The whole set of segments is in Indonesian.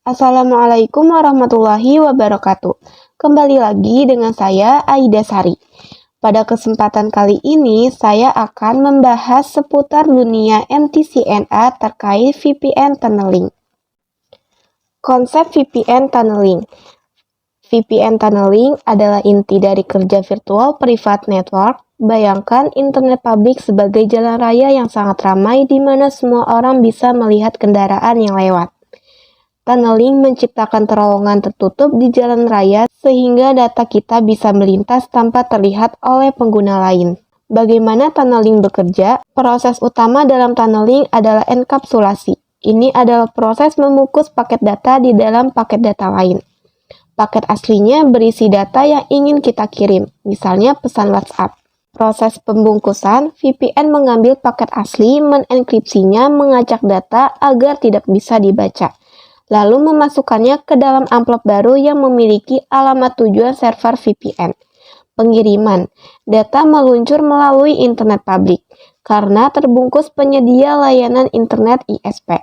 Assalamualaikum warahmatullahi wabarakatuh. Kembali lagi dengan saya, Aida Sari. Pada kesempatan kali ini, saya akan membahas seputar dunia MTCNA terkait VPN tunneling. Konsep VPN tunneling. VPN tunneling adalah inti dari kerja virtual private network. Bayangkan internet publik sebagai jalan raya yang sangat ramai di mana semua orang bisa melihat kendaraan yang lewat. Tunneling menciptakan terowongan tertutup di jalan raya sehingga data kita bisa melintas tanpa terlihat oleh pengguna lain. Bagaimana tunneling bekerja? Proses utama dalam tunneling adalah enkapsulasi. Ini adalah proses membungkus paket data di dalam paket data lain. Paket aslinya berisi data yang ingin kita kirim, misalnya pesan WhatsApp. Proses pembungkusan, VPN mengambil paket asli, menenkripsinya, mengacak data agar tidak bisa dibaca, lalu memasukkannya ke dalam amplop baru yang memiliki alamat tujuan server VPN. Pengiriman, data meluncur melalui internet publik, karena terbungkus penyedia layanan internet ISP.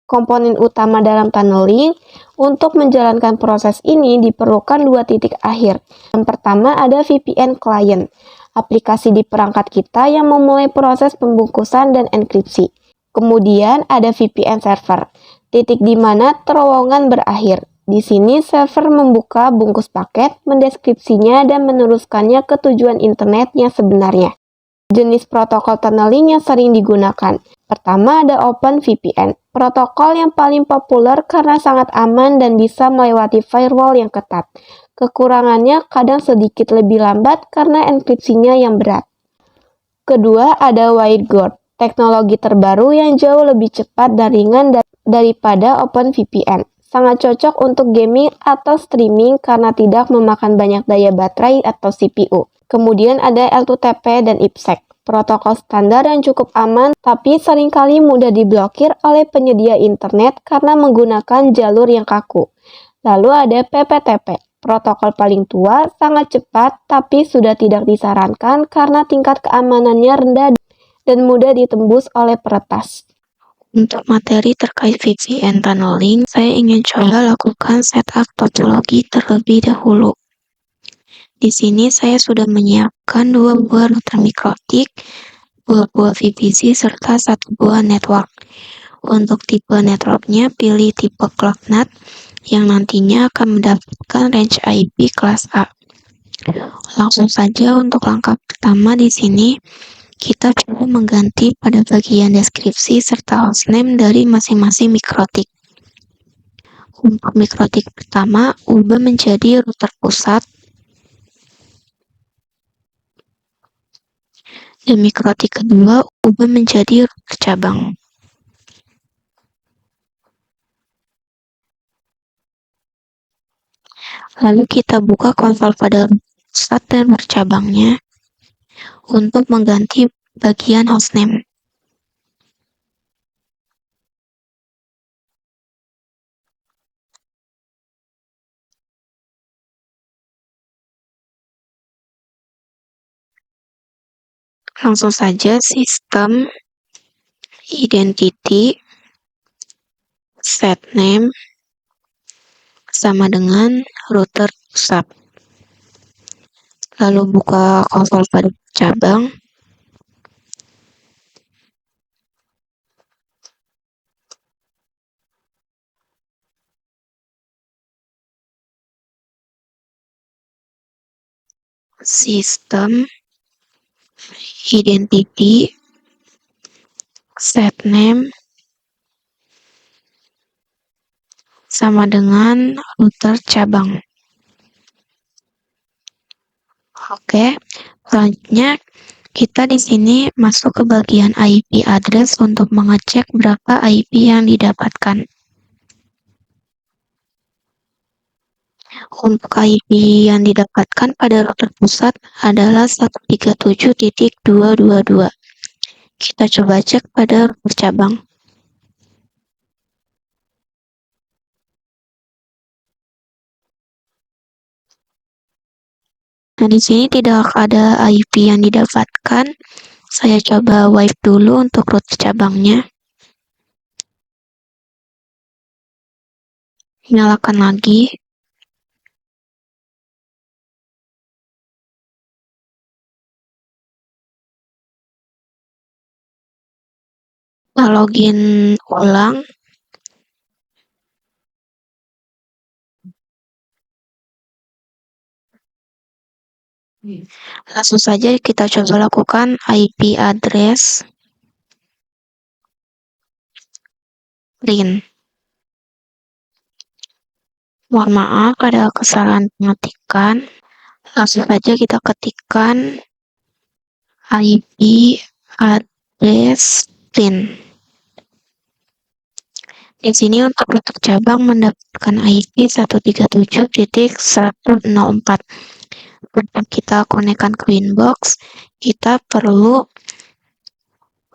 Komponen utama dalam tunneling, untuk menjalankan proses ini diperlukan dua titik akhir. Yang pertama ada VPN client, aplikasi di perangkat kita yang memulai proses pembungkusan dan enkripsi. Kemudian ada VPN server, titik di mana terowongan berakhir. Di sini server membuka bungkus paket, mendeskripsinya, dan meneruskannya ke tujuan internet yang sebenarnya. Jenis protokol tunneling yang sering digunakan. Pertama ada OpenVPN, protokol yang paling populer karena sangat aman dan bisa melewati firewall yang ketat. Kekurangannya kadang sedikit lebih lambat karena enkripsinya yang berat. Kedua ada WireGuard, teknologi terbaru yang jauh lebih cepat dan ringan daripada OpenVPN. Sangat cocok untuk gaming atau streaming karena tidak memakan banyak daya baterai atau CPU. Kemudian ada L2TP dan IPsec, protokol standar yang cukup aman tapi seringkali mudah diblokir oleh penyedia internet karena menggunakan jalur yang kaku. Lalu ada PPTP, protokol paling tua, sangat cepat tapi sudah tidak disarankan karena tingkat keamanannya rendah dan mudah ditembus oleh peretas. Untuk materi terkait VPN tunneling, saya ingin coba lakukan setup topologi terlebih dahulu. Di sini saya sudah menyiapkan 2 buah router mikrotik, 2 buah VPC, serta 1 buah network. Untuk tipe networknya, pilih tipe ClockNet yang nantinya akan mendapatkan range IP kelas A. Langsung saja untuk langkah pertama di sini, kita perlu mengganti pada bagian deskripsi serta hostname dari masing-masing mikrotik. Untuk mikrotik pertama, ubah menjadi router pusat, dan mikrotik kedua ubah menjadi router cabang. Lalu kita buka konsol pada pusat dan bercabangnya untuk mengganti bagian hostname. Langsung saja sistem, identity, set name, sama dengan router pusat. Lalu buka konsol pada cabang. Sistem, identity, set name, sama dengan router cabang. Oke, selanjutnya kita di sini masuk ke bagian IP address untuk mengecek berapa IP yang didapatkan. Untuk IP yang didapatkan pada router pusat adalah 137.222. Kita coba cek pada router cabang. Nah, di sini tidak ada IP yang didapatkan. Saya coba wipe dulu untuk router cabangnya. Nyalakan lagi. Login ulang. Langsung saja kita coba lakukan IP address print. Mohon maaf ada kesalahan pengetikan. Langsung saja kita ketikkan IP address print. Di sini untuk cabang mendapatkan IP 137.104. Untuk kita konekkan ke Winbox, kita perlu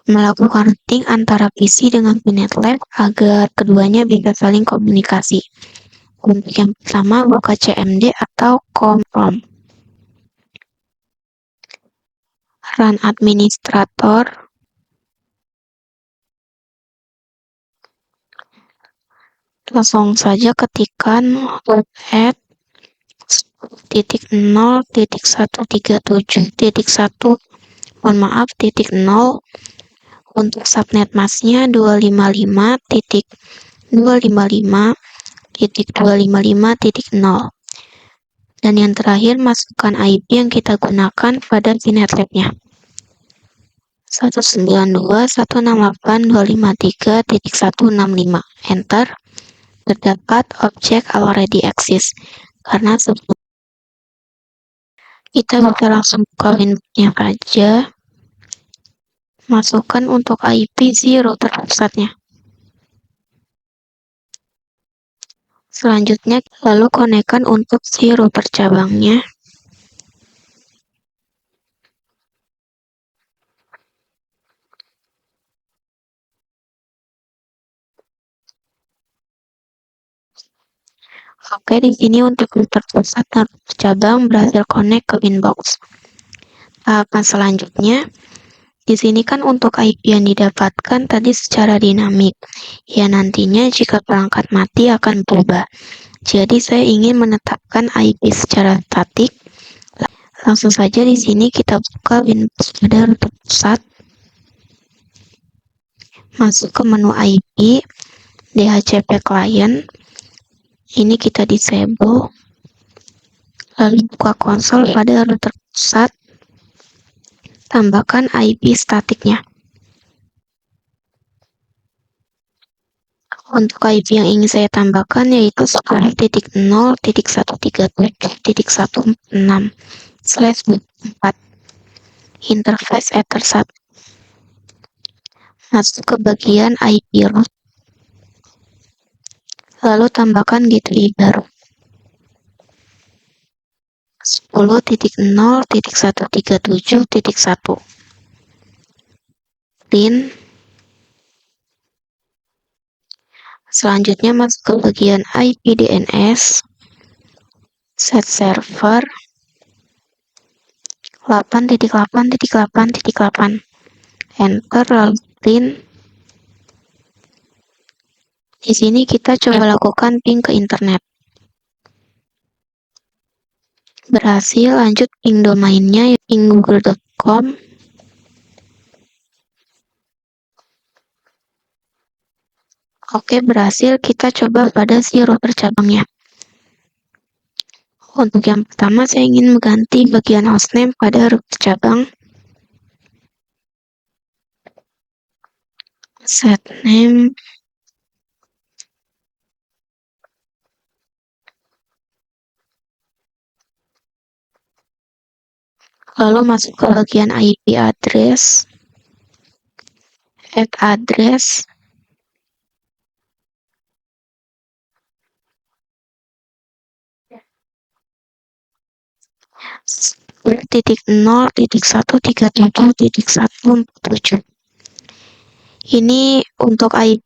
melakukan routing antara PC dengan VNet Lab agar keduanya bisa saling komunikasi. Untuk yang pertama, buka CMD atau COM. Run administrator. Langsung saja ketikkan webapp 0.137.1 mohon maaf, .0 untuk subnet masknya 255.255.255.0 dan yang terakhir masukkan IP yang kita gunakan pada VNet Lab-nya 192.168.253.165. Enter. Terdapat objek already exist karena sebelum kita bisa langsung buka Winbox-nya saja, masukkan untuk IP si router pusatnya. Selanjutnya lalu konekkan untuk si router cabangnya. Oke, di sini untuk router pusat dan router cabang berhasil connect ke Winbox. Tahapan selanjutnya, di sini kan untuk IP yang didapatkan tadi secara dinamik. Ya, nantinya jika perangkat mati akan berubah. Jadi saya ingin menetapkan IP secara statik. Langsung saja di sini kita buka Winbox pada router pusat. Masuk ke menu IP, DHCP client. Ini kita disable. Lalu buka konsol pada router pusat. Tambahkan IP statiknya. Untuk IP yang ingin saya tambahkan yaitu 10.0.137.146/4 interface Ether 1. Masuk ke bagian IP root. Lalu tambahkan gateway baru 10.0.137.1 print. Selanjutnya masuk ke bagian IP DNS, set server 8.8.8.8, enter lalu print. Di sini kita coba lakukan ping ke internet. Berhasil, lanjut ping domainnya ping google.com. Oke, berhasil. Kita coba pada si router cabangnya. Untuk yang pertama saya ingin mengganti bagian hostname pada router cabang. Set name. Lalu masuk ke bagian IP address. Add address. Titik 0.137.147. Ini untuk IP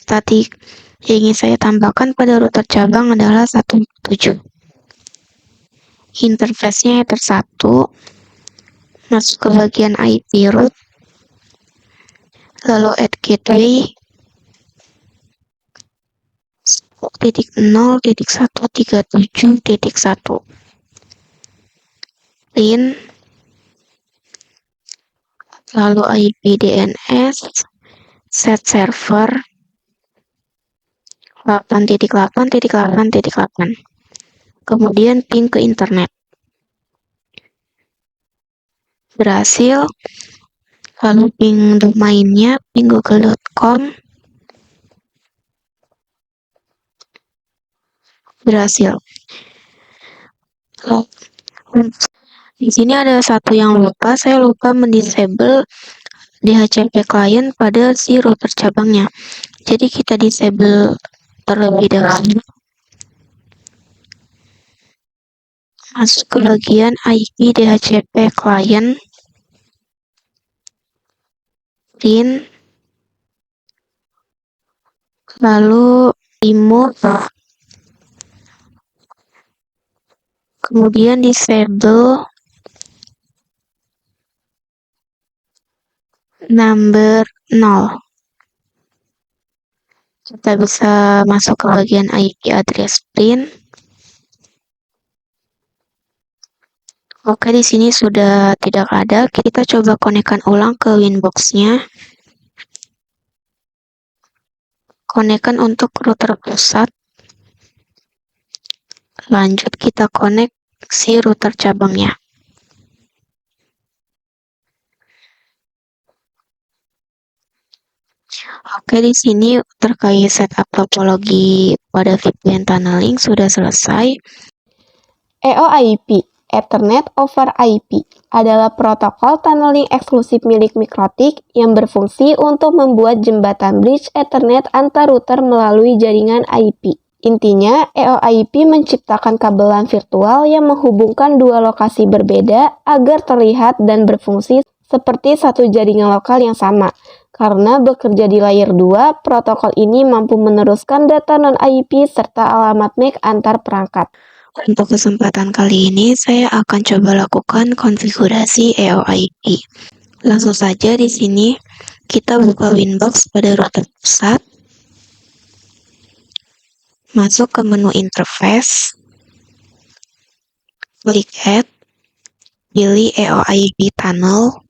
statik yang ingin saya tambahkan pada router cabang adalah 147. Interface-nya Ether 1. Masuk ke bagian IP root. Lalu add gateway 1.0.137.1 print, lalu IP DNS, set server 8.8.8, kemudian ping ke internet. Berhasil, lalu ping domainnya, ping google.com, berhasil. Di sini ada satu yang lupa, saya lupa mendisable DHCP client pada si router cabangnya. Jadi kita disable terlebih dahulu. Masuk ke bagian IP DHCP client, print, lalu remove, kemudian disable number 0. Kita bisa masuk ke bagian IP address print. Oke, di sini sudah tidak ada. Kita coba konekkan ulang ke Winbox-nya. Konekkan untuk router pusat. Lanjut kita konek si router cabangnya. Oke, di sini terkait setup topologi pada VPN tunneling sudah selesai. EOIP, Ethernet over IP, adalah protokol tunneling eksklusif milik Mikrotik yang berfungsi untuk membuat jembatan bridge Ethernet antar router melalui jaringan IP. Intinya, EOIP menciptakan kabelan virtual yang menghubungkan dua lokasi berbeda agar terlihat dan berfungsi seperti satu jaringan lokal yang sama. Karena bekerja di layer 2, protokol ini mampu meneruskan data non-IP serta alamat MAC antar perangkat. Untuk kesempatan kali ini, saya akan coba lakukan konfigurasi EOIP. Langsung saja di sini, kita buka Winbox pada router pusat. Masuk ke menu interface. Klik Add. Pilih EOIP Tunnel.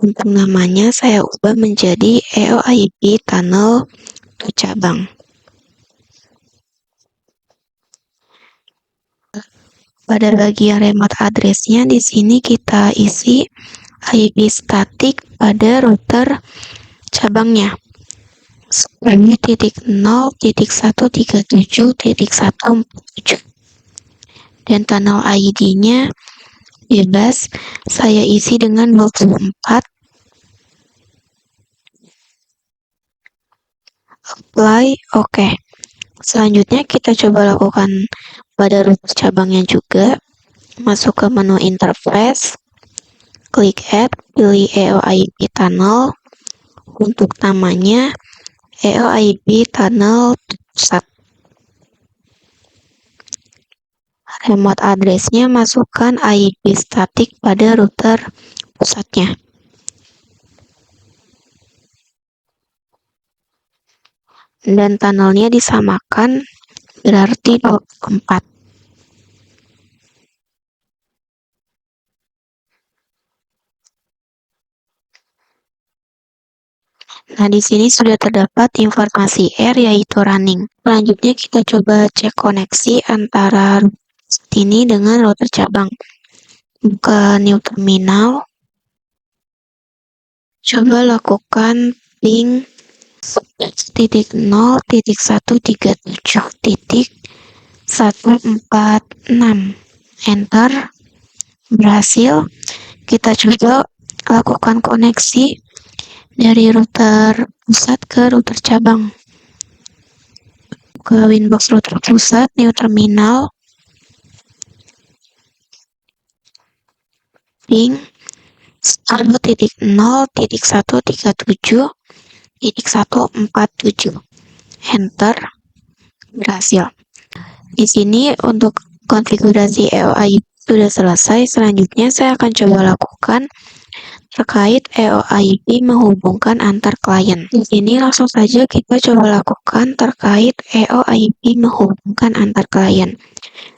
Untuk namanya, saya ubah menjadi EOIP Tunnel to cabang. Pada bagian remote address-nya di sini kita isi IP statik pada router cabangnya. 1.0.137.147 dan tunnel ID-nya bebas. Saya isi dengan 24. Apply, oke. Selanjutnya kita coba lakukan pada router cabangnya juga. Masuk ke menu interface, klik Add, pilih EOIP Tunnel. Untuk namanya EOIP Tunnel pusat. Remote address-nya masukkan IP statik pada router pusatnya. Dan tunnelnya disamakan, berarti 24. Nah, di sini sudah terdapat informasi R yaitu running. Selanjutnya kita coba cek koneksi antara ini dengan router cabang. Buka new terminal. Coba lakukan ping 0.137.146. Enter. Berhasil. Kita coba lakukan koneksi dari router pusat ke router cabang. Ke Winbox router pusat, new terminal, ping 1.0.137.147. Enter. Berhasil. Di sini untuk konfigurasi EOIP sudah selesai. Selanjutnya saya akan coba lakukan terkait EOIP menghubungkan antar klien. Di sini langsung saja kita coba lakukan terkait EOIP menghubungkan antar klien.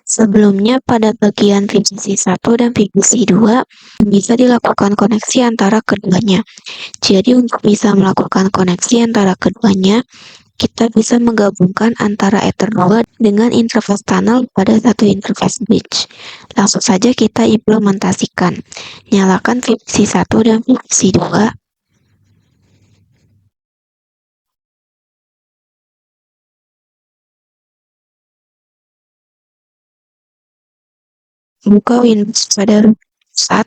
Sebelumnya pada bagian VPC 1 dan VPC 2 bisa dilakukan koneksi antara keduanya. Jadi untuk bisa melakukan koneksi antara keduanya, kita bisa menggabungkan antara Ether 2 dengan interface tunnel pada satu interface bridge. Langsung saja kita implementasikan. Nyalakan VPC 1 dan VPC 2. Buka Windows pada root pusat.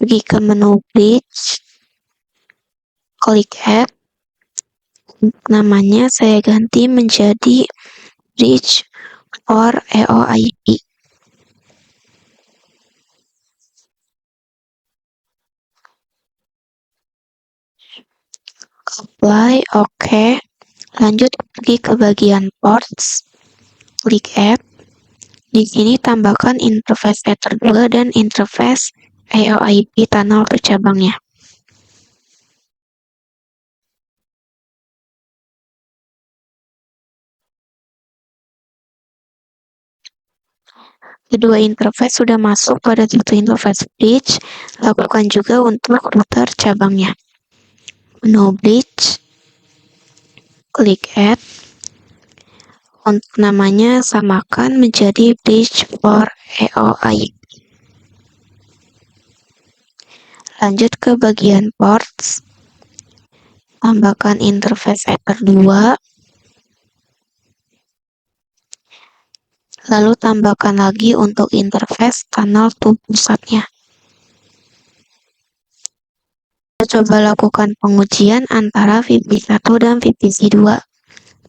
Pergi ke menu bridge. Klik add. Namanya saya ganti menjadi bridge for EOIP. Apply, oke. Lanjut pergi ke bagian ports. Klik add. Di sini tambahkan interface Ether 2 dan interface EOIP tunnel bercabangnya. Kedua interface sudah masuk pada satu interface bridge, lakukan juga untuk router cabangnya. Menu bridge, klik add. Untuk namanya samakan menjadi bridge for EOIP. Lanjut ke bagian ports, tambahkan interface Ether 2, lalu tambahkan lagi untuk interface tunnel to pusatnya. Kita coba lakukan pengujian antara VPC 1 dan VPC 2.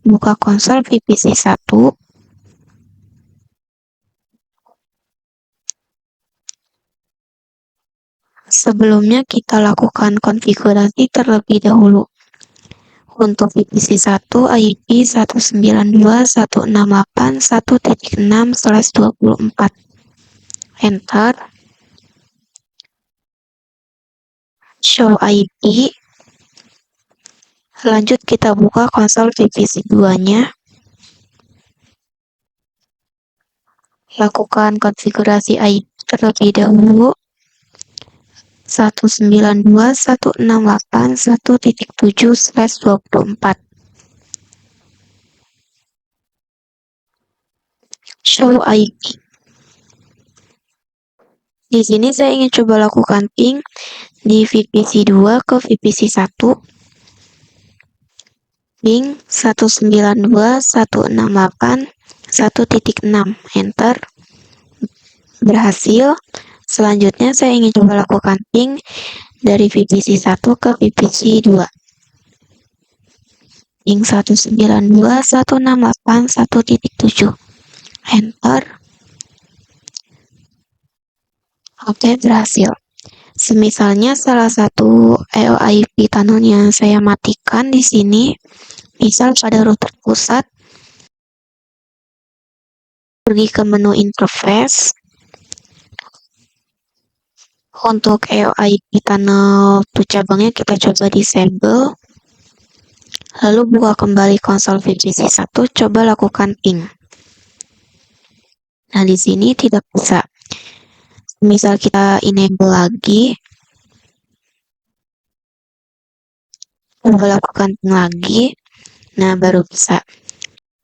Buka konsol VPC 1. Sebelumnya kita lakukan konfigurasi terlebih dahulu. Untuk VPC 1 IP 192.168.1.6/24. Enter. Show IP. Lanjut kita buka konsol VPC 2-nya. Lakukan konfigurasi IP terlebih dahulu. 192.168.1.7/24. Show IP. Di sini saya ingin coba lakukan ping di VPC 2 ke VPC 1. Ping 192.168.1.6. Enter. Berhasil. Selanjutnya saya ingin coba lakukan ping dari VPC 1 ke VPC 2. Ping 192.168.1.7. Enter. Oke, berhasil. Semisalnya salah satu EOIP tunnel yang saya matikan di sini, misal pada router pusat, pergi ke menu interface. Untuk EOIP tunnel cabangnya kita coba disable. Lalu buka kembali konsol VPC 1, coba lakukan ping. Nah, di sini tidak bisa. Misal kita enable lagi, coba lakukan ping lagi, nah baru bisa.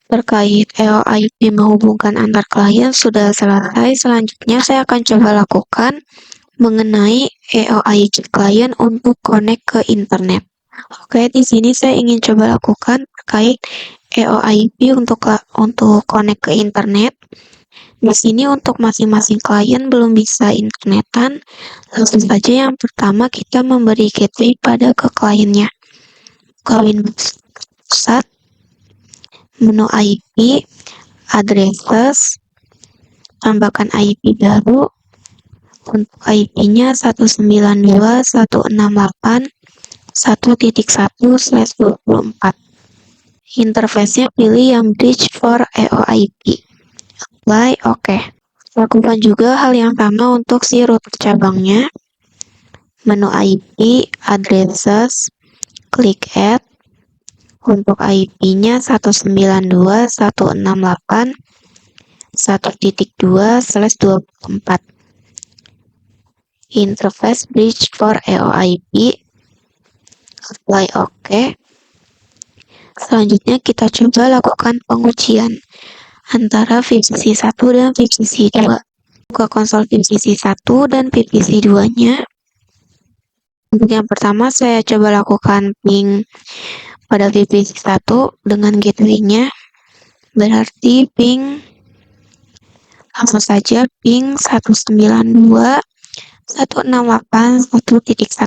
Terkait EOIP menghubungkan antar klien sudah selesai. Selanjutnya saya akan coba lakukan mengenai EOIP klien untuk connect ke internet. Oke, di sini saya ingin coba lakukan terkait EOIP untuk connect ke internet. Di sini untuk masing-masing klien belum bisa internetan. Langsung saja yang pertama kita memberi gateway pada ke kliennya. Buka Windows pusat, menu IP, addresses, tambahkan IP baru. Untuk IP-nya 192.168.1.1/24. Interface-nya pilih yang bridge for EOIP. Apply, oke. Lakukan juga hal yang sama untuk si router cabangnya. Menu IP, addresses, klik add. Untuk IP-nya 192.168.1.2/24. Interface bridge for EOIP. Apply OK. Selanjutnya kita coba lakukan pengujian antara VPC 1 dan VPC 2. Buka konsol VPC 1 dan VPC 2-nya. Untuk yang pertama saya coba lakukan ping pada VPC 1 dengan gateway-nya. Berarti ping langsung saja ping 192.168.1.1.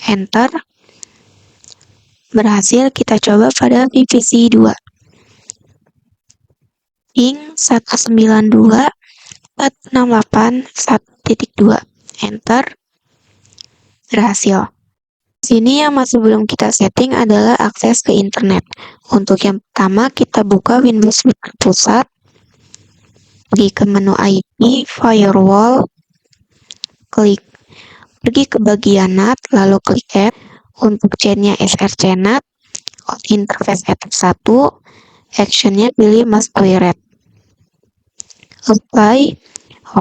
Enter. Berhasil. Kita coba pada VPC 2. Ping 192.168.1.2. Enter. Berhasil. Sini yang masih belum kita setting adalah akses ke internet. Untuk yang pertama kita buka Windows Pusat. Pergi ke menu IP, Firewall. Pergi ke bagian NAT, lalu klik Add. Untuk chain-nya srcNAT. Interface Ether 1. Action-nya pilih must be read. Apply.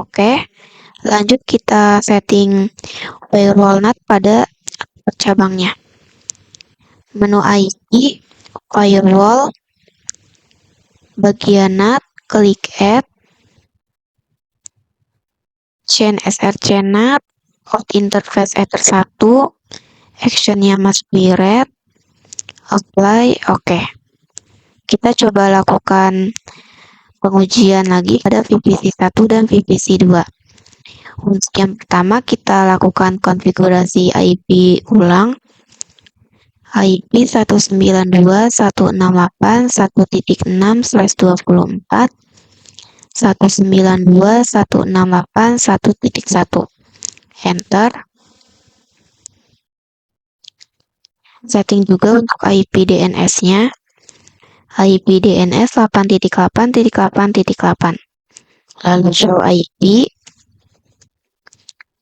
Oke. Lanjut kita setting firewall NAT pada cabangnya. Menu IP, firewall, bagian NAT, klik add, chain srcNAT, interface Ether 1, action-nya must be read, apply, oke. Kita coba lakukan pengujian lagi pada VPC 1 dan VPC 2. Untuk yang pertama kita lakukan konfigurasi IP ulang. IP 192.168.1.6/24, 192.168.1.1. Enter. Setting juga untuk IP DNS-nya. IP DNS 8.8.8.8. Lalu show IP.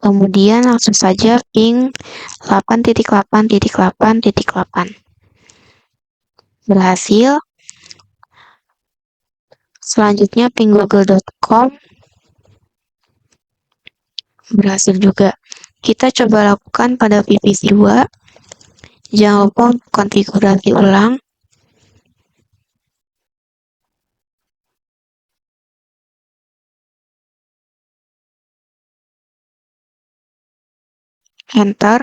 Kemudian langsung saja ping 8.8.8.8. Berhasil. Selanjutnya ping google.com. Berhasil juga. Kita coba lakukan pada VPC 2. Jangan lupa konfigurasi ulang. Enter.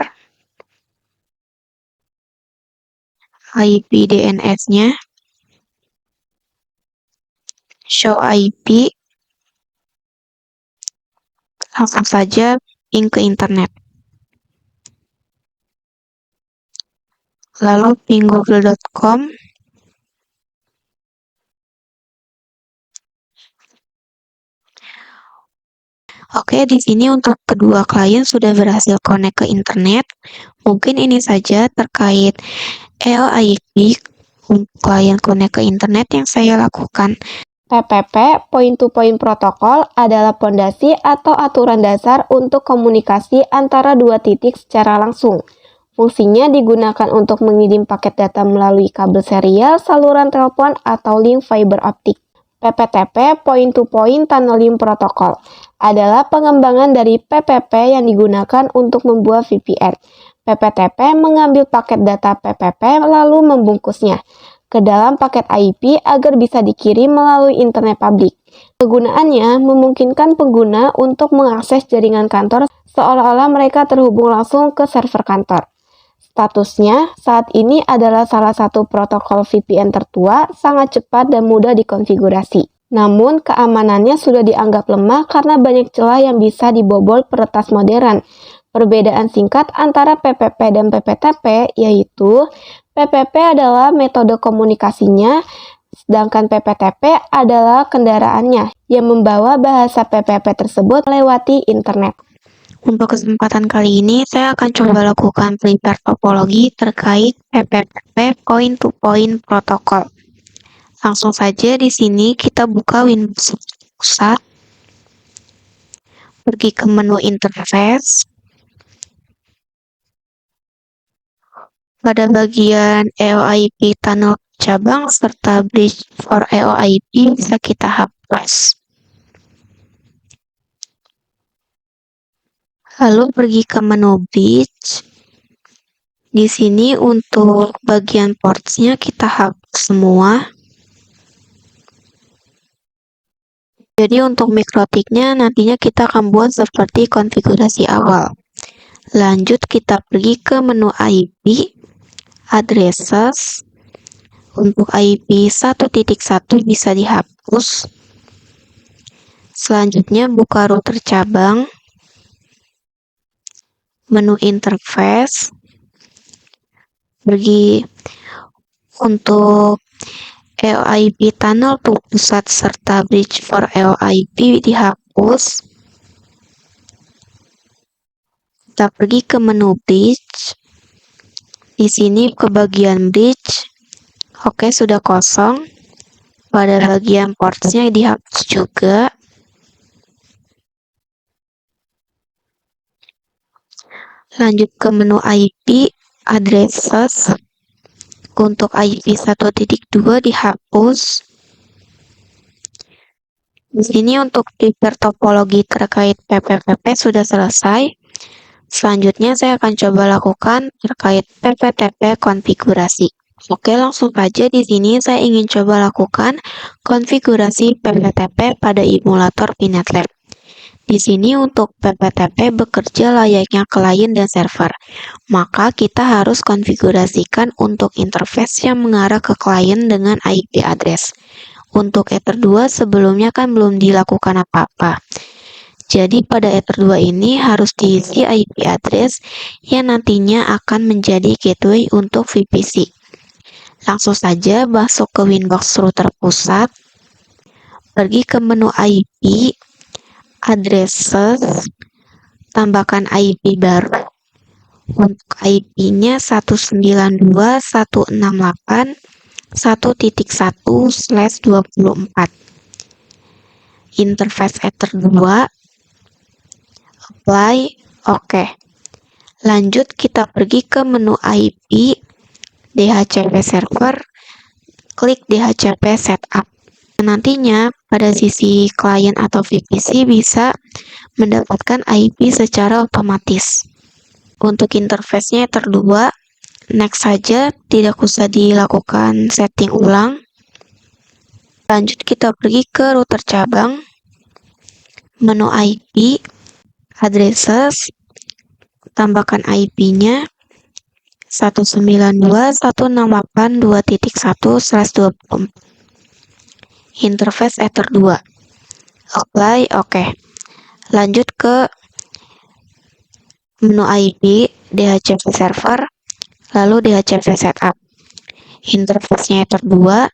IP DNS-nya. Show IP. Langsung saja ping ke internet. Lalu ping google.com. Oke, di sini untuk kedua klien sudah berhasil connect ke internet. Mungkin ini saja terkait EOIP untuk klien connect ke internet yang saya lakukan. PPP, Point-to-Point Protocol, adalah pondasi atau aturan dasar untuk komunikasi antara dua titik secara langsung. Fungsinya digunakan untuk mengirim paket data melalui kabel serial, saluran telepon, atau link fiber optik. PPTP, Point-to-Point Tunneling Protocol, adalah pengembangan dari PPP yang digunakan untuk membuat VPN. PPTP mengambil paket data PPP lalu membungkusnya ke dalam paket IP agar bisa dikirim melalui internet publik. Kegunaannya memungkinkan pengguna untuk mengakses jaringan kantor seolah-olah mereka terhubung langsung ke server kantor. Statusnya saat ini adalah salah satu protokol VPN tertua, sangat cepat dan mudah dikonfigurasi. Namun, keamanannya sudah dianggap lemah karena banyak celah yang bisa dibobol peretas modern. Perbedaan singkat antara PPP dan PPTP yaitu PPP adalah metode komunikasinya, sedangkan PPTP adalah kendaraannya yang membawa bahasa PPP tersebut melewati internet. Untuk kesempatan kali ini, saya akan coba lakukan prepare topologi terkait PPTP Point-to-Point Protocol. Langsung saja di sini kita buka Windows Pusat. pergi ke menu interface. Pada bagian EOIP tunnel cabang serta bridge for EOIP bisa kita hapus. Lalu pergi ke menu bridge. Di sini untuk bagian ports-nya kita hapus semua. Jadi untuk mikrotiknya nantinya kita akan buat seperti konfigurasi awal. Lanjut kita pergi ke menu IP, addresses. Untuk IP 1.1 bisa dihapus. Selanjutnya buka router cabang. Menu interface. Pergi untuk EOIP tunnel pusat serta bridge for EOIP dihapus. Kita pergi ke menu bridge. Di sini ke bagian bridge. Oke, sudah kosong. Pada bagian ports-nya dihapus juga. Lanjut ke menu IP, addresses. Untuk IP 1.2 dihapus. Di sini untuk prepare topologi terkait PPTP sudah selesai. Selanjutnya saya akan coba lakukan terkait PPTP konfigurasi. Oke, langsung saja di sini saya ingin coba lakukan konfigurasi PPTP pada emulator PNetLab. Di sini untuk PPTP bekerja layaknya klien dan server, maka kita harus konfigurasikan untuk interface yang mengarah ke klien dengan IP address. Untuk Ether 2 sebelumnya kan belum dilakukan apa-apa. Jadi pada Ether 2 ini harus diisi IP address yang nantinya akan menjadi gateway untuk VPC. Langsung saja masuk ke Winbox router pusat, pergi ke menu IP, addresses, tambahkan IP baru. Untuk IP-nya 192.168.1.1/24. Interface Ether 2. Apply. Oke. Lanjut kita pergi ke menu IP, DHCP server, klik DHCP setup. Nantinya pada sisi klien atau VPC bisa mendapatkan IP secara otomatis. Untuk interface-nya Ether 2, next saja, tidak usah dilakukan setting ulang. Lanjut kita pergi ke router cabang, menu IP, addresses, tambahkan IP-nya 192.168.2.1/24. Interface Ether 2. Apply. Oke. Lanjut ke menu IP, DHCP server, lalu DHCP setup. Interface-nya Ether 2.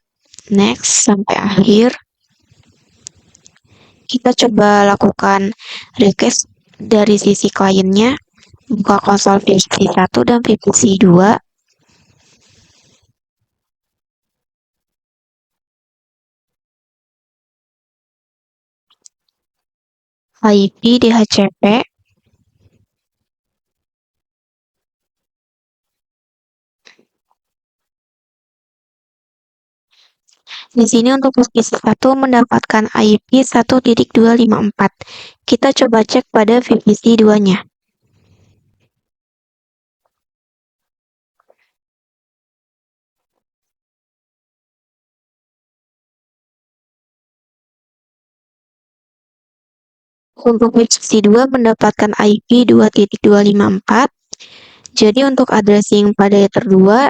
Next sampai akhir. Kita coba lakukan request dari sisi kliennya. Buka konsol VPC 1 dan VPC 2. IP DHCP. Di sini untuk VPC 1 mendapatkan IP 1.254. Kita coba cek pada VPC 2-nya. Untuk VPC 2 mendapatkan IP 2.254. Jadi untuk addressing pada Ether 2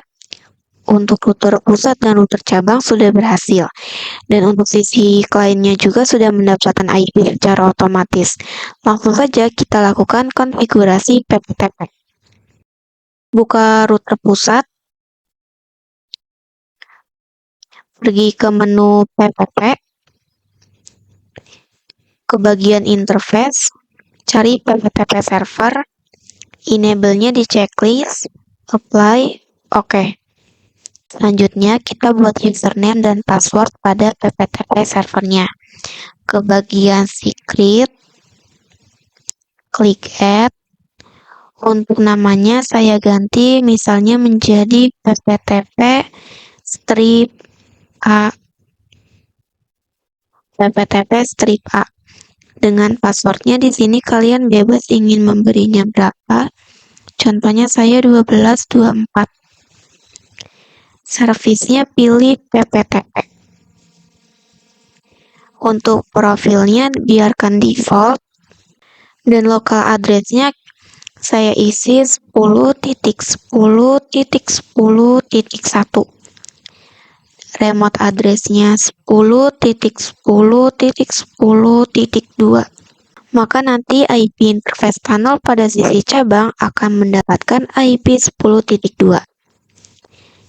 untuk router pusat dan router cabang sudah berhasil. Dan untuk sisi kliennya juga sudah mendapatkan IP secara otomatis. Langsung saja kita lakukan konfigurasi PPTP. Buka router pusat. Pergi ke menu PPT. Ke bagian interface, cari PPTP server, enable-nya di checklist, apply, oke. Selanjutnya kita buat username dan password pada PPTP servernya. Ke bagian secret, klik add. Untuk namanya saya ganti misalnya menjadi pptp strip A. pptp strip A. Dengan passwordnya di sini kalian bebas ingin memberinya berapa. Contohnya saya 1224. Servisnya pilih pptp. Untuk profilnya biarkan default. Dan lokal address-nya saya isi 10.10.10.1. Remote address-nya 10.10.10.2. Maka nanti IP interface tunnel pada sisi cabang akan mendapatkan IP 10.2.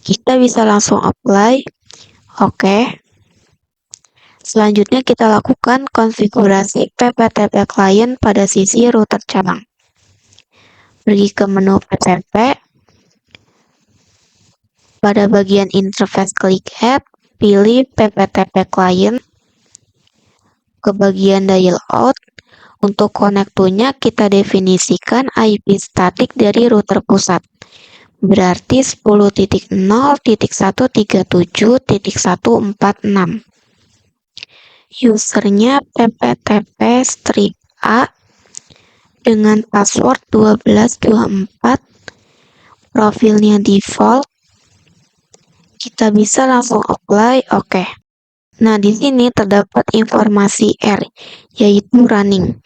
Kita bisa langsung apply. Oke. Selanjutnya kita lakukan konfigurasi pptp client pada sisi router cabang. Pergi ke menu pptp. Pada bagian interface klik add, pilih pptp client. Ke bagian dial out. Untuk connect-to-nya kita definisikan IP statik dari router pusat. Berarti 10.0.137.146. Usernya pptp strip A dengan password 1224. Profilnya default. Kita bisa langsung apply. Oke. Nah, di sini terdapat informasi R, yaitu running.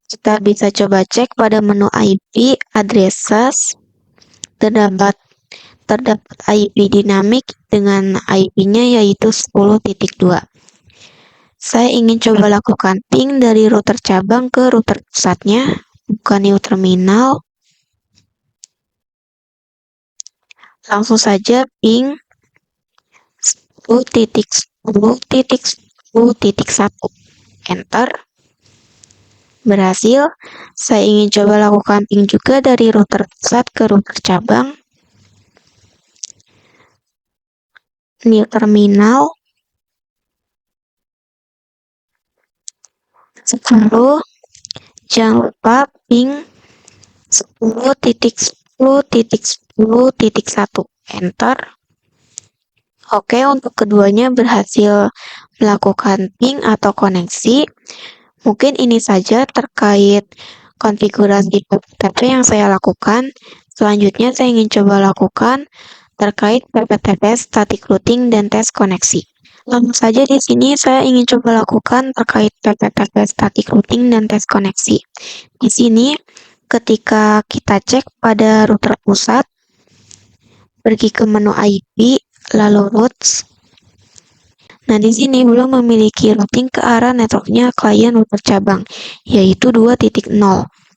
Kita bisa coba cek pada menu IP addresses. Terdapat IP dinamik dengan IP-nya yaitu 10.2. Saya ingin coba lakukan ping dari router cabang ke router pusatnya, buka new terminal. Langsung saja ping 10.10.10.1. Enter. Berhasil. Saya ingin coba lakukan ping juga dari router pusat ke router cabang. New terminal. 10. Jangan lupa ping 10.10.10.1. Enter. Oke, untuk keduanya berhasil melakukan ping atau koneksi. Mungkin ini saja terkait konfigurasi pptp yang saya lakukan. Selanjutnya saya ingin coba lakukan terkait pptp static routing dan tes koneksi. Langsung saja di sini saya ingin coba lakukan terkait pptp static routing dan tes koneksi. Di sini ketika kita cek pada router pusat, pergi ke menu IP, lalu routes. Nah, di sini belum memiliki routing ke arah networknya klien router cabang, yaitu 2.0.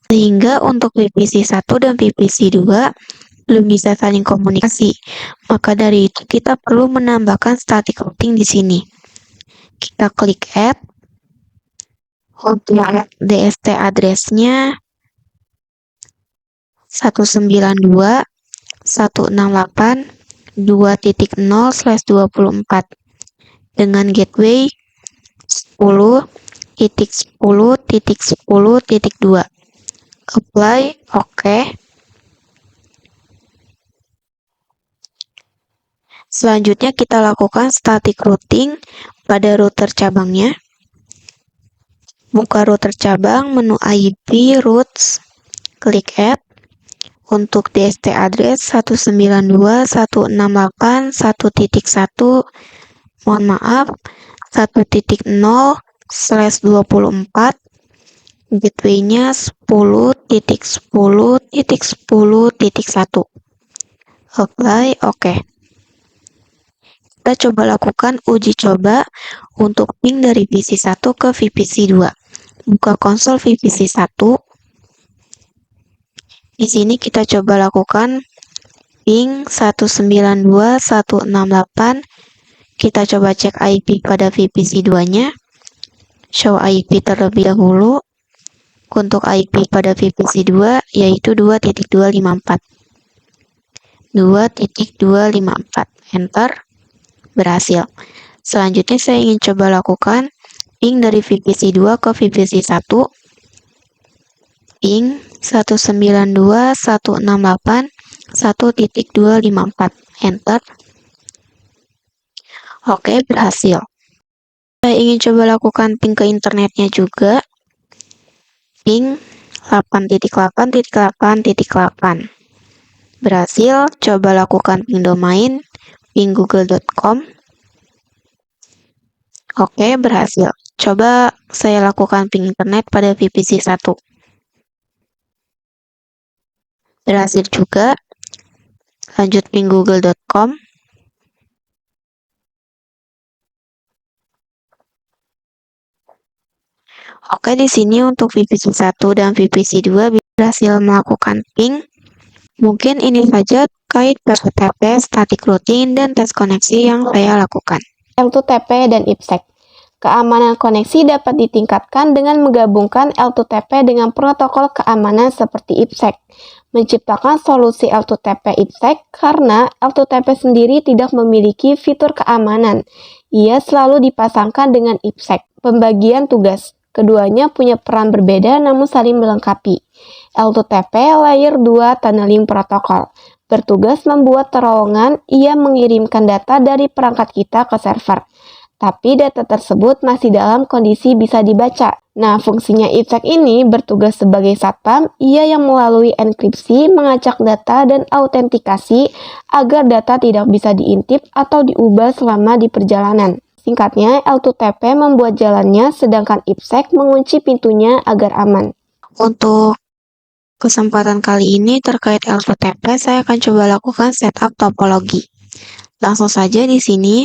Sehingga untuk VPC 1 dan VPC 2 belum bisa saling komunikasi. Maka dari itu kita perlu menambahkan static routing di sini. Kita klik add. Untuk DST address-nya 192.168.2.0/24 dengan gateway 10.10.10.2. Apply. Oke. Selanjutnya kita lakukan static routing pada router cabangnya. Buka router cabang, menu IP, routes, klik add. Untuk DST address 192.168.1.1, mohon maaf, 1.0/24, gateway-nya 10.10.10.1. Apply. Oke. Kita coba lakukan uji coba untuk ping dari VPC 1 ke VPC 2. Buka konsol VPC 1. Di sini kita coba lakukan ping 192.168. Kita coba cek IP pada VPC 2-nya. Show IP terlebih dahulu. Untuk IP pada VPC 2 yaitu 2.254. 2.254. Enter. Berhasil. Selanjutnya saya ingin coba lakukan ping dari VPC 2 ke VPC 1. ping 192.168.1.254. Enter. Oke, berhasil. Saya ingin coba lakukan ping ke internetnya juga. Ping 8.8.8.8. Berhasil. Coba lakukan ping domain, ping google.com. Oke, berhasil. Coba saya lakukan ping internet pada VPC 1. Berhasil juga. Lanjut ping google.com. Oke, di sini untuk VPC 1 dan VPC 2 berhasil melakukan ping. Mungkin ini saja terkait PPTP, static routing, dan tes koneksi yang saya lakukan. L2TP dan IPsec. Keamanan koneksi dapat ditingkatkan dengan menggabungkan L2TP dengan protokol keamanan seperti IPsec. Menciptakan solusi L2TP IPsec karena L2TP sendiri tidak memiliki fitur keamanan. Ia selalu dipasangkan dengan IPsec. Pembagian tugas. Keduanya punya peran berbeda namun saling melengkapi. L2TP Layer 2 Tunneling Protocol bertugas membuat terowongan. Ia mengirimkan data dari perangkat kita ke server, tapi data tersebut masih dalam kondisi bisa dibaca. Nah, fungsinya IPsec ini bertugas sebagai satpam. Ia yang melalui enkripsi mengacak data dan autentikasi agar data tidak bisa diintip atau diubah selama di perjalanan. Singkatnya, L2TP membuat jalannya, sedangkan IPsec mengunci pintunya agar aman. Untuk kesempatan kali ini terkait L2TP, saya akan coba lakukan setup topologi. Langsung saja di sini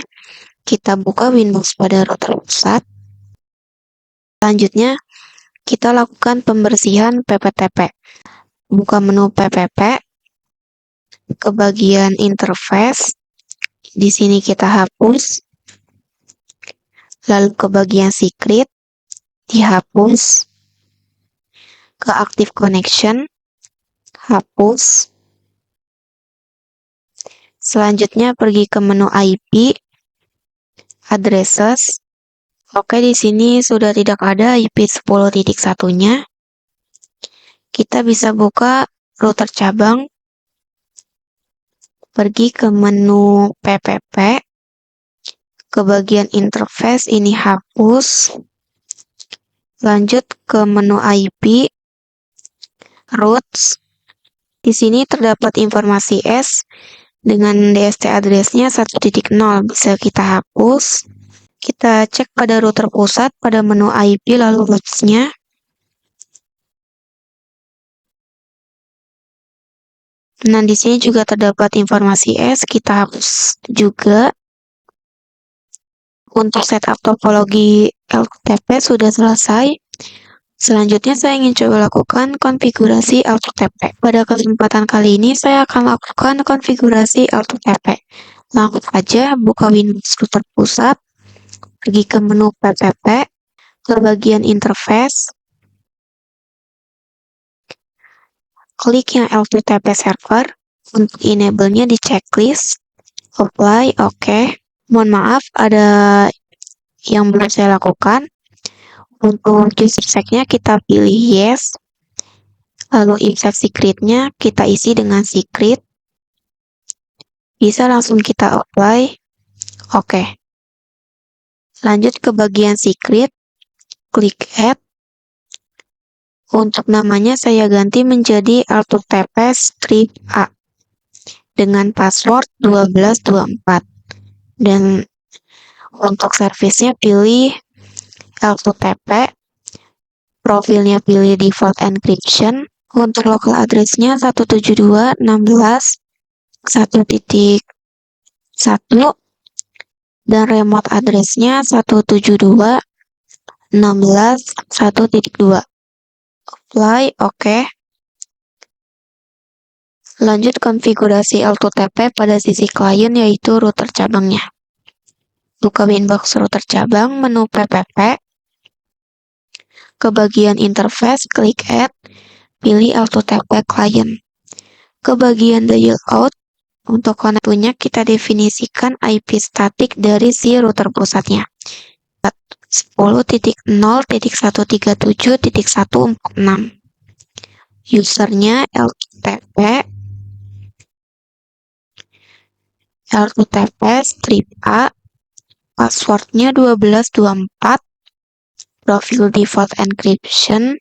kita buka Windows pada router pusat. Selanjutnya, kita lakukan pembersihan PPTP. Buka menu PPP, ke bagian interface. Di sini kita hapus. Lalu ke bagian secret, dihapus. Ke active connection, hapus. Selanjutnya pergi ke menu IP, addresses. Oke, di sini sudah tidak ada IP 10.1-nya. Kita bisa buka router cabang. Pergi ke menu PPP. Ke bagian interface ini hapus. Lanjut ke menu IP, routes. Di sini terdapat informasi S dengan DST address-nya 1.0. Bisa kita hapus. Kita cek pada router pusat pada menu IP lalu routes-nya. Nah, di sini juga terdapat informasi S, kita hapus juga. Untuk setup topologi L2TP sudah selesai. Selanjutnya saya ingin coba lakukan konfigurasi L2TP. Pada kesempatan kali ini saya akan lakukan konfigurasi L2TP. Langsung saja buka Windows router pusat, pergi ke menu PPP, ke bagian interface, klik yang L2TP server. Untuk enable-nya di checklist, apply, oke. Mohon maaf, ada yang belum saya lakukan. Untuk IPsec-nya kita pilih yes. Lalu IPsec secret-nya kita isi dengan secret. Bisa langsung kita apply. Oke. Lanjut ke bagian secret. Klik add. Untuk namanya saya ganti menjadi L2TP strip A. Dengan password 1224. Dan untuk servisnya pilih L2TP, profilnya pilih default encryption. Untuk local address-nya 172.16.1.1 dan remote address-nya 172.16.1.2. Apply, oke. Lanjut konfigurasi L2TP pada sisi klien yaitu router cabangnya. Buka Winbox router cabang, menu PPP. Ke bagian interface, klik add. Pilih L2TP client. Ke bagian dial out, untuk konektornya kita definisikan IP statik dari si router pusatnya. 10.0.137.146. Usernya L2TP strip A, passwordnya 1224, profil default encryption.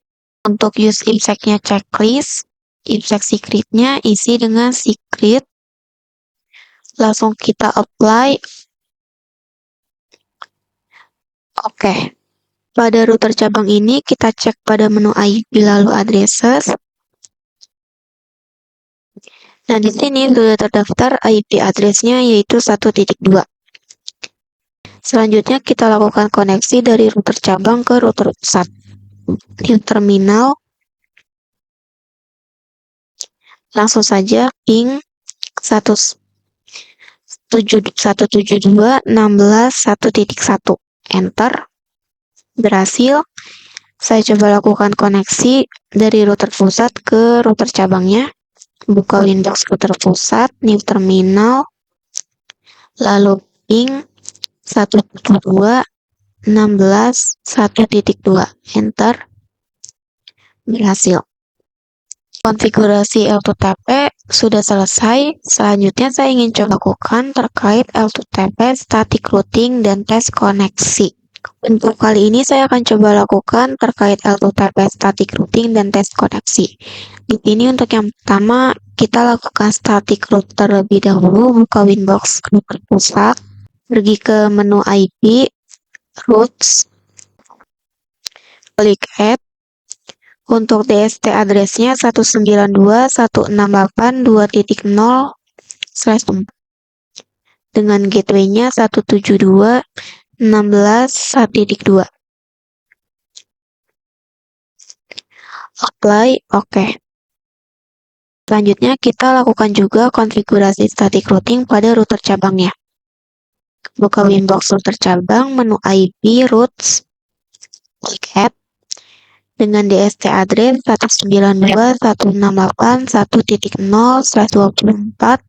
Untuk use IPsec-nya checklist, IPsec secret-nya isi dengan secret. Langsung kita apply. Oke. Pada router cabang ini kita cek pada menu IP lalu addresses. Nah, di sini sudah terdaftar IP address-nya yaitu 1.2. Selanjutnya kita lakukan koneksi dari router cabang ke router pusat. Di terminal, langsung saja ping 172.16.1.1. Enter. Berhasil. Saya coba lakukan koneksi dari router pusat ke router cabangnya. Buka Windows router pusat, new terminal, lalu ping 172.16.1.2. Enter. Berhasil. Konfigurasi L2TP sudah selesai. Selanjutnya saya ingin coba lakukan terkait L2TP static routing dan tes koneksi. Untuk kali ini saya akan coba lakukan terkait L2TP static routing dan tes koneksi. Di sini untuk yang pertama kita lakukan static route terlebih dahulu. Buka Windows router pusat, pergi ke menu IP, routes, klik add. Untuk DST address-nya 192.168.2.0/4. Dengan gateway-nya 172.16.1.2. Apply, oke. Selanjutnya kita lakukan juga konfigurasi static routing pada router cabangnya. Buka Windows router cabang, menu IP, routes, klik add. Dengan DST address 192.168.1.0/24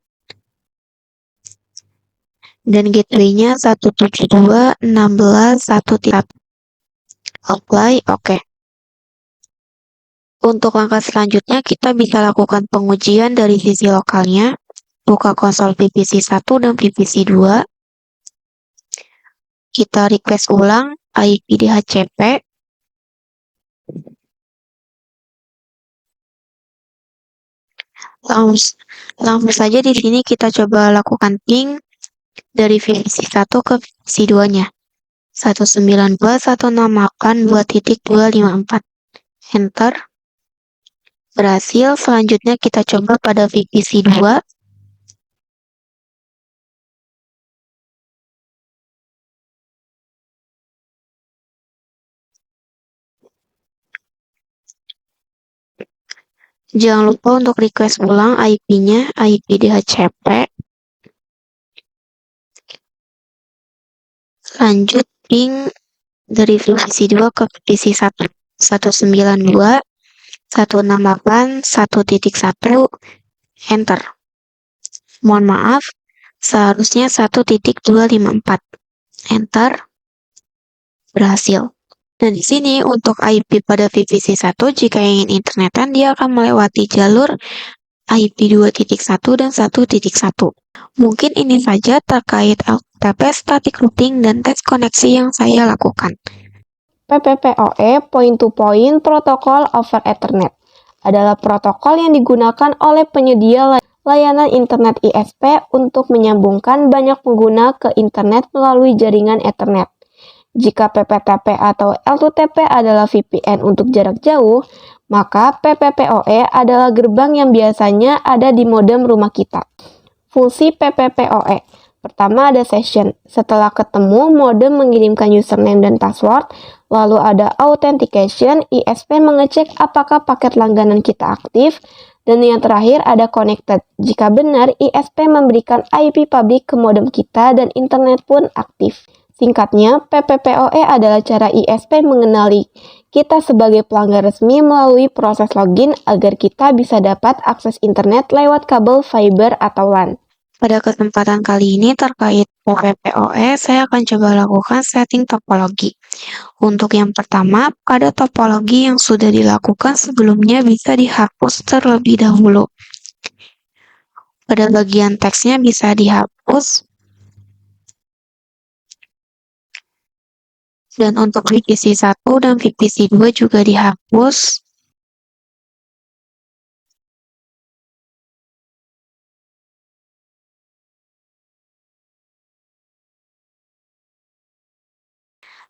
dan gateway-nya 172.16.1.1. Apply, oke. Untuk langkah selanjutnya kita bisa lakukan pengujian dari sisi lokalnya. Buka konsol VPC 1 dan VPC 2. Kita request ulang IP DHCP. Langsung saja di sini kita coba lakukan ping dari VPC 1 ke VPC 2-nya. 192.168.2.254. Enter. Berhasil. Selanjutnya kita coba pada VPC 2. Jangan lupa untuk request ulang IP-nya, IP DHCP. Lanjut ping dari VPC 2 ke VPC 1. 192.168.1.1. Enter. Mohon maaf, seharusnya 1.254. Enter. Berhasil. Nah, di sini untuk IP pada VPC 1, jika ingin internetan, dia akan melewati jalur IP 2.1 dan 1.1. Mungkin ini saja terkait L2TP static routing dan tes koneksi yang saya lakukan. PPPoE Point-to-Point Protocol over Ethernet adalah protokol yang digunakan oleh penyedia layanan internet ISP untuk menyambungkan banyak pengguna ke internet melalui jaringan Ethernet. Jika PPTP atau L2TP adalah VPN untuk jarak jauh, maka PPPoE adalah gerbang yang biasanya ada di modem rumah kita. Fungsi PPPoE. Pertama ada session. Setelah ketemu, modem mengirimkan username dan password. Lalu ada authentication. ISP mengecek apakah paket langganan kita aktif. Dan yang terakhir ada connected. Jika benar, ISP memberikan IP public ke modem kita dan internet pun aktif. Singkatnya, PPPoE adalah cara ISP mengenali kita sebagai pelanggan resmi melalui proses login agar kita bisa dapat akses internet lewat kabel fiber atau LAN. Pada kesempatan kali ini terkait PPPoE, saya akan coba lakukan setting topologi. Untuk yang pertama, pada topologi yang sudah dilakukan sebelumnya bisa dihapus terlebih dahulu. Pada bagian teksnya bisa dihapus. Dan untuk VPC 1 dan VPC 2 juga dihapus.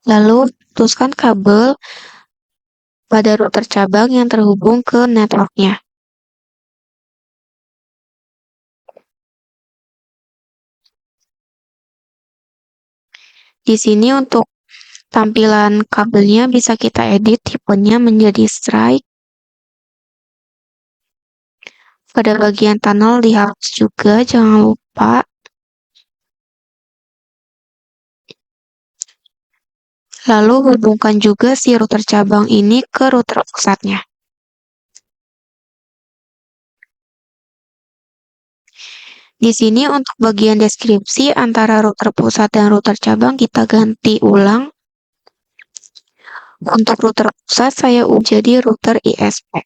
Lalu putuskan kabel pada router cabang yang terhubung ke networknya. Di sini untuk tampilan kabelnya bisa kita edit tipenya menjadi strike. Pada bagian tunnel dihapus juga, jangan lupa. Lalu hubungkan juga si router cabang ini ke router pusatnya. Di sini untuk bagian deskripsi antara router pusat dan router cabang kita ganti ulang. Untuk router pusat saya ubah jadi router ISP.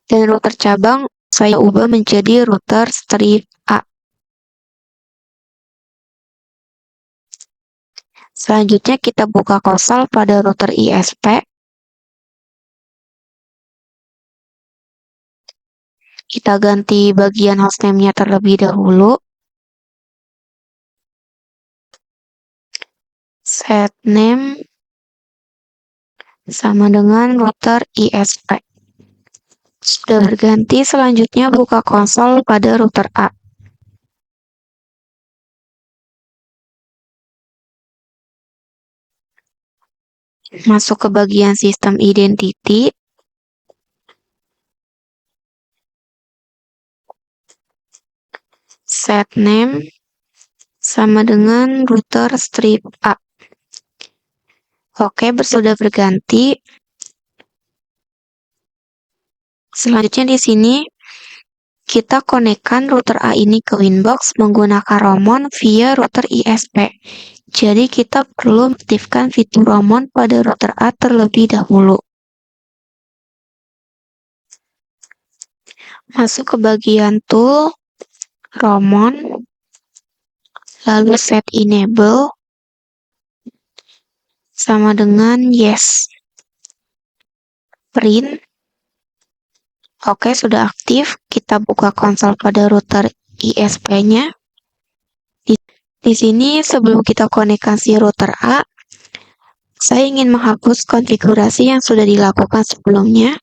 Dan router cabang saya ubah menjadi router strip A. Selanjutnya kita buka konsol pada router ISP. Kita ganti bagian hostname-nya terlebih dahulu. Set name sama dengan router ISP. Sudah berganti, selanjutnya buka konsol pada router A. Masuk ke bagian sistem identity. Set name sama dengan router strip A. Oke, sudah berganti. Selanjutnya di sini kita konekkan router A ini ke Winbox menggunakan Roamon via router ISP. Jadi kita perlu aktifkan fitur Roamon pada router A terlebih dahulu. Masuk ke bagian tool, Roamon, lalu set enable, sama dengan yes. Print. Oke, sudah aktif. Kita buka konsol pada router ISP-nya. Di sini sebelum kita konekkan si router A, saya ingin menghapus konfigurasi yang sudah dilakukan sebelumnya.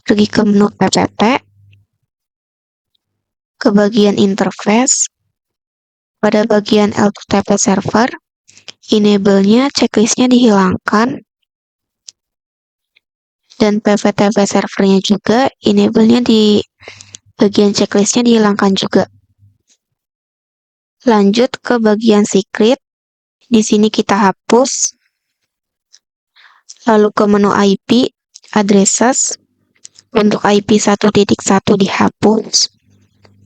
Pergi ke menu PPP, ke bagian interface, pada bagian L2TP server, enable-nya, checklist-nya dihilangkan, dan PVTP servernya juga, enable-nya di bagian checklist-nya dihilangkan juga. Lanjut ke bagian secret, di sini kita hapus, lalu ke menu IP, addresses, untuk IP 1.1 dihapus.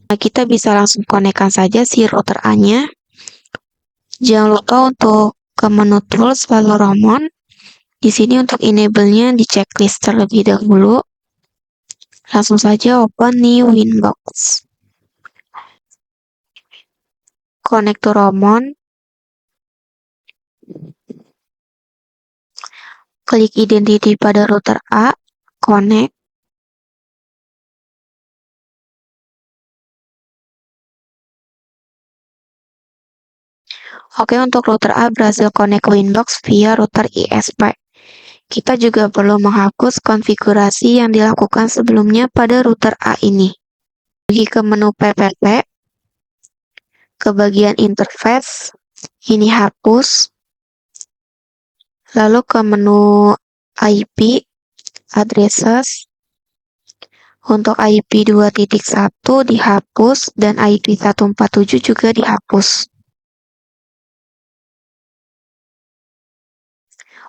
Nah, kita bisa langsung konekkan saja si router A-nya. Jangan lupa untuk ke menu tools lalu Roamon. Di sini untuk enable-nya di checklist terlebih dahulu. Langsung saja open new Winbox. Connect to Roamon. Klik identity pada router A, connect. Oke, untuk router A berhasil connect Winbox via router ISP. Kita juga perlu menghapus konfigurasi yang dilakukan sebelumnya pada router A ini. Pergi ke menu PPP, ke bagian interface, ini hapus. Lalu ke menu IP, addresses. Untuk IP 2.1 dihapus dan IP 147 juga dihapus.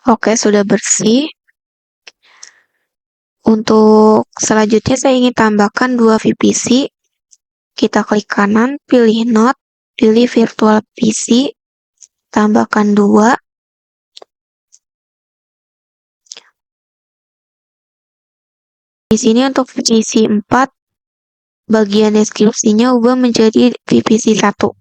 Oke, sudah bersih. Untuk selanjutnya saya ingin tambahkan 2 VPC. Kita klik kanan, pilih Node, pilih virtual PC, tambahkan 2. Di sini untuk VPC 4, bagian deskripsinya ubah menjadi VPC 1.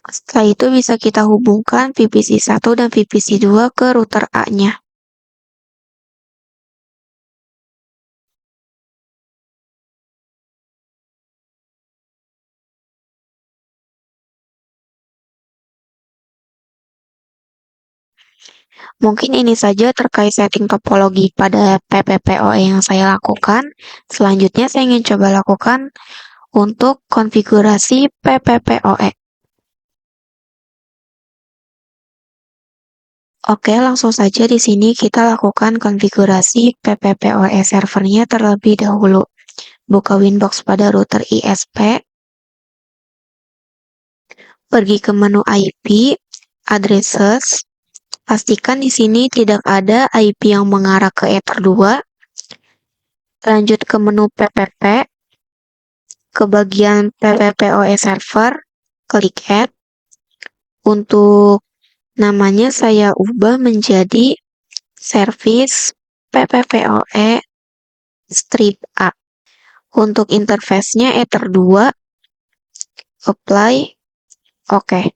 Setelah itu bisa kita hubungkan VPC 1 dan VPC 2 ke router A-nya. Mungkin ini saja terkait setting topologi pada PPPoE yang saya lakukan. Selanjutnya saya ingin coba lakukan untuk konfigurasi PPPoE. Oke, langsung saja di sini kita lakukan konfigurasi PPPoE servernya terlebih dahulu. Buka Winbox pada router ISP, pergi ke menu IP, addresses, pastikan di sini tidak ada IP yang mengarah ke Ether 2. Lanjut ke menu PPP, ke bagian PPPoE server, klik Add. Untuk namanya saya ubah menjadi Service PPPoE Strip A. Untuk interface-nya Ether 2, apply, oke.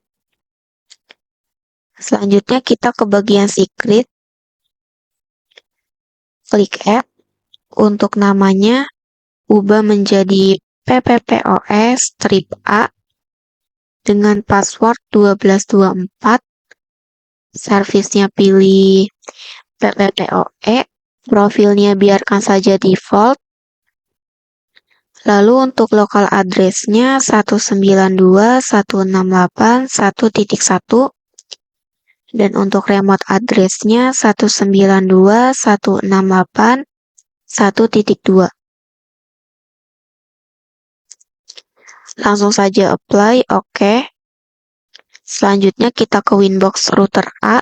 Selanjutnya kita ke bagian secret, klik Add. Untuk namanya ubah menjadi PPPoE Strip A dengan password 1224. Servisnya pilih PPPoE, profilnya biarkan saja default. Lalu untuk local address-nya 192.168.1.1 dan untuk remote address-nya 192.168.1.2. Langsung saja apply, oke. Selanjutnya kita ke Winbox router A.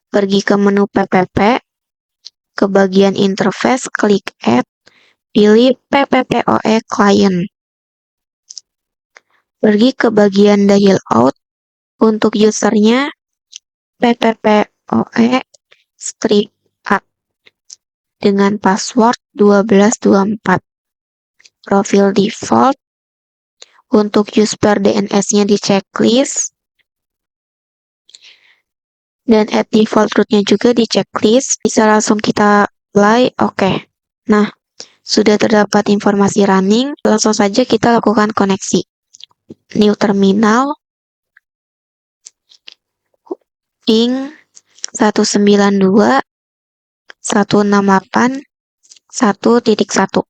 Pergi ke menu PPP, ke bagian interface, klik Add, pilih PPPoE Client. Pergi ke bagian dial out, untuk usernya PPPoE Strip A dengan password 1224. Profil default, untuk use per DNS-nya di checklist, dan add default root-nya juga di checklist. Bisa langsung kita apply, oke. Nah, sudah terdapat informasi running, langsung saja kita lakukan koneksi. New terminal, ping 192.168.1.1.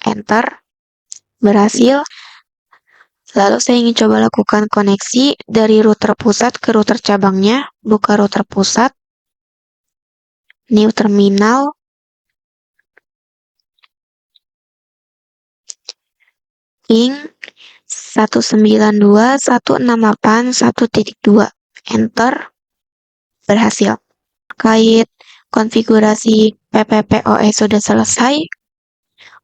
Enter, berhasil. Lalu saya ingin coba lakukan koneksi dari router pusat ke router cabangnya. Buka router pusat, new terminal, ping 192.168.1.2. Enter, berhasil. Terkait konfigurasi PPPoE sudah selesai.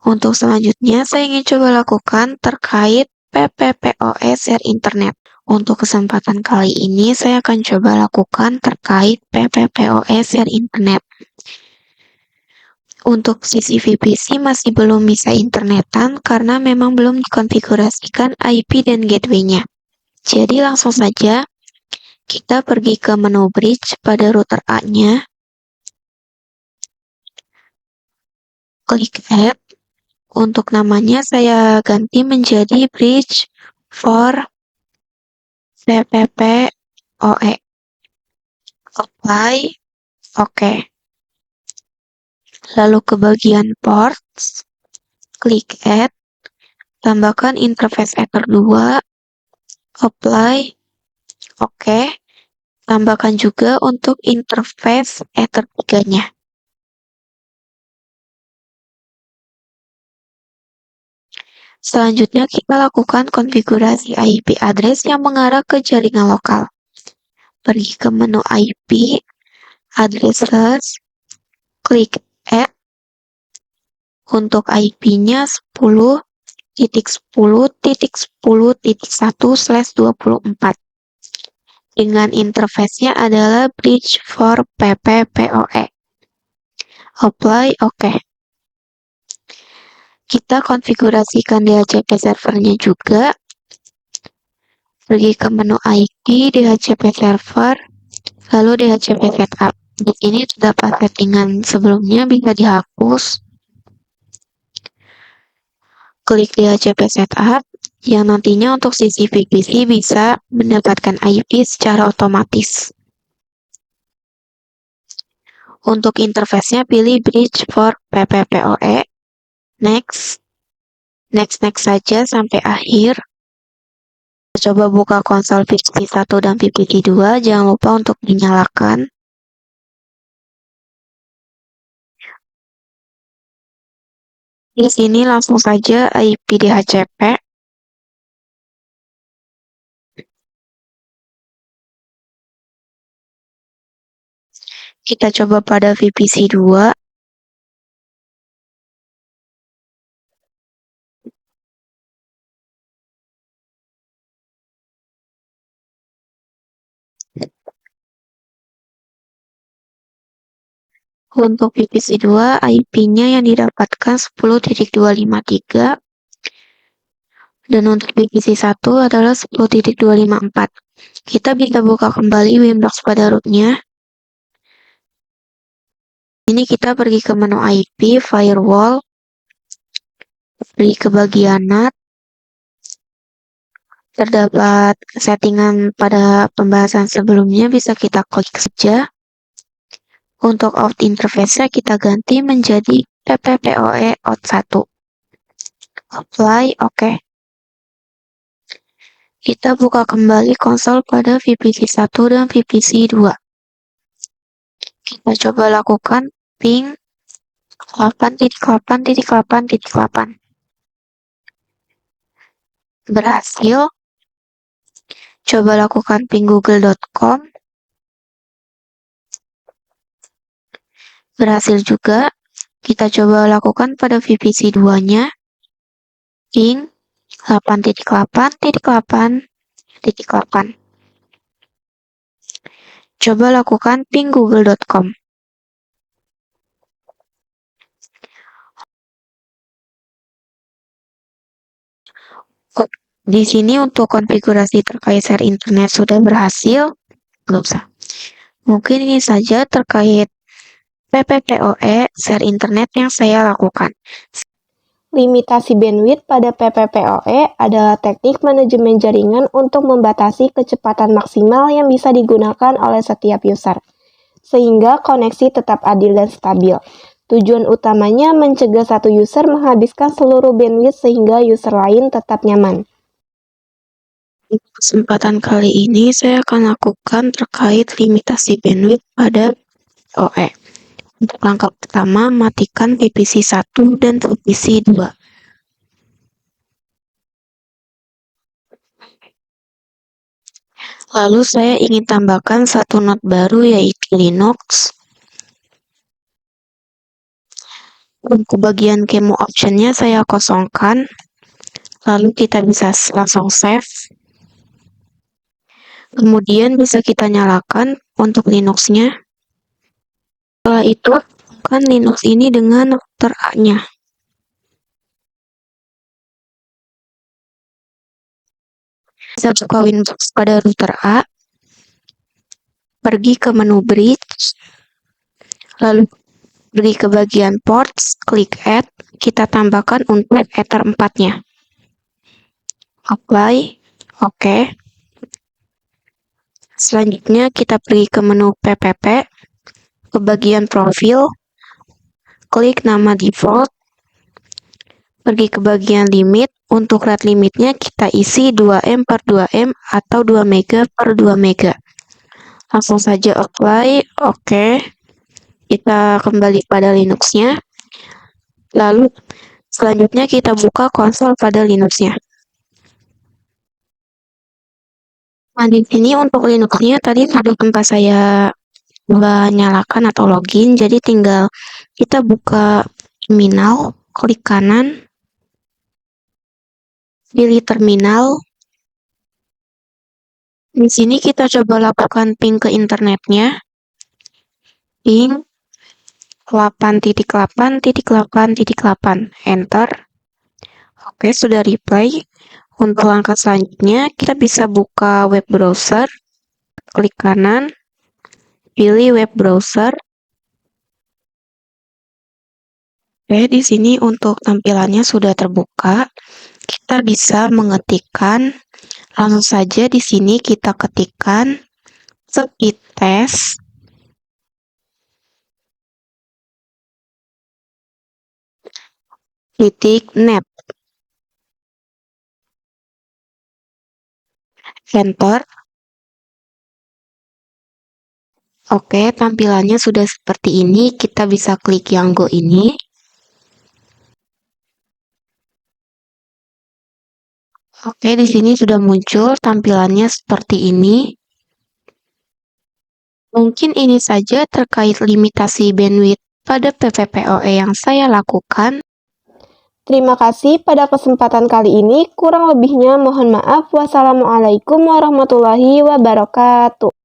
Untuk selanjutnya, saya ingin coba lakukan terkait PPPoE share internet. Untuk kesempatan kali ini, saya akan coba lakukan terkait PPPoE share internet. Untuk sisi VPC masih belum bisa internetan karena memang belum dikonfigurasikan IP dan gateway-nya. Jadi langsung saja kita pergi ke menu bridge pada router A-nya. Klik Add. Untuk namanya saya ganti menjadi Bridge for PPPoE. Apply, oke. Lalu ke bagian ports, klik Add, tambahkan interface Ether 2, apply, oke. Tambahkan juga untuk interface Ether 3-nya. Selanjutnya kita lakukan konfigurasi IP address yang mengarah ke jaringan lokal. Pergi ke menu IP, addresses, klik Add. Untuk IP-nya 10.10.10.1/24. Dengan interface-nya adalah bridge for PPPoE. Apply, oke. Kita konfigurasikan DHCP servernya juga. Pergi ke menu IP, DHCP server, lalu DHCP setup. Di sini terdapat settingan sebelumnya bisa dihapus. Klik DHCP setup, yang nantinya untuk sisi VPC bisa mendapatkan IP secara otomatis. Untuk interface-nya pilih bridge for PPPoE. Next saja sampai akhir. Coba buka konsol VPC 1 dan VPC 2, jangan lupa untuk dinyalakan. Di sini langsung saja IP DHCP. Kita coba pada VPC 2. Untuk VPC 2, IP-nya yang didapatkan 10.253. Dan untuk VPC 1 adalah 10.254. Kita bisa buka kembali Windows pada rootnya. Ini kita pergi ke menu IP, Firewall, pergi ke bagian NAT. Terdapat settingan pada pembahasan sebelumnya, bisa kita klik saja. Untuk out interface-nya kita ganti menjadi PPPoE out 1. Apply, oke. Kita buka kembali konsol pada VPC 1 dan VPC 2. Kita coba lakukan ping 8.8.8.8. Berhasil. Coba lakukan ping google.com. Berhasil juga. Kita coba lakukan pada VPC 2-nya. Ping 8.8.8.8. Coba lakukan ping google.com. Di sini untuk konfigurasi terkait share internet sudah berhasil. Belum sah. Mungkin ini saja terkait PPPoE share internet yang saya lakukan. Limitasi bandwidth pada PPPoE adalah teknik manajemen jaringan untuk membatasi kecepatan maksimal yang bisa digunakan oleh setiap user, sehingga koneksi tetap adil dan stabil. Tujuan utamanya mencegah satu user menghabiskan seluruh bandwidth sehingga user lain tetap nyaman. Di kesempatan kali ini saya akan lakukan terkait limitasi bandwidth pada OE. Untuk langkah pertama, matikan VPC 1 dan VPC 2. Lalu saya ingin tambahkan satu node baru yaitu Linux. Untuk bagian kemo optionnya saya kosongkan. Lalu kita bisa langsung save. Kemudian bisa kita nyalakan untuk Linux-nya. Setelah itu, kan Linux ini dengan router A-nya. Bisa buka Windows pada router A. Pergi ke menu bridge. Lalu pergi ke bagian ports, klik add. Kita tambahkan untuk Ether 4-nya. Apply, oke. Selanjutnya kita pergi ke menu PPP, ke bagian profil, klik nama default, pergi ke bagian limit. Untuk rate limitnya kita isi 2M/2M atau 2MB/2MB. Langsung saja apply, oke. Kita kembali pada Linux-nya. Lalu selanjutnya kita buka konsol pada Linux-nya. Nah, di sini untuk Linux-nya tadi sudah tempat saya nyalakan atau login, jadi tinggal kita buka terminal. klik kanan, pilih terminal. Di sini kita coba lakukan ping ke internetnya. Ping 8.8.8.8, enter. Oke, sudah reply. Untuk langkah selanjutnya, kita bisa buka web browser, klik kanan, pilih web browser. Oke, di sini untuk tampilannya sudah terbuka. Kita bisa mengetikkan, langsung saja di sini kita ketikkan speedtest.net. Enter. Oke, tampilannya sudah seperti ini. Kita bisa klik yang Go ini. Oke, di sini sudah muncul tampilannya seperti ini. Mungkin ini saja terkait limitasi bandwidth pada PVPoE yang saya lakukan. Terima kasih pada kesempatan kali ini. Kurang lebihnya mohon maaf. Wassalamualaikum warahmatullahi wabarakatuh.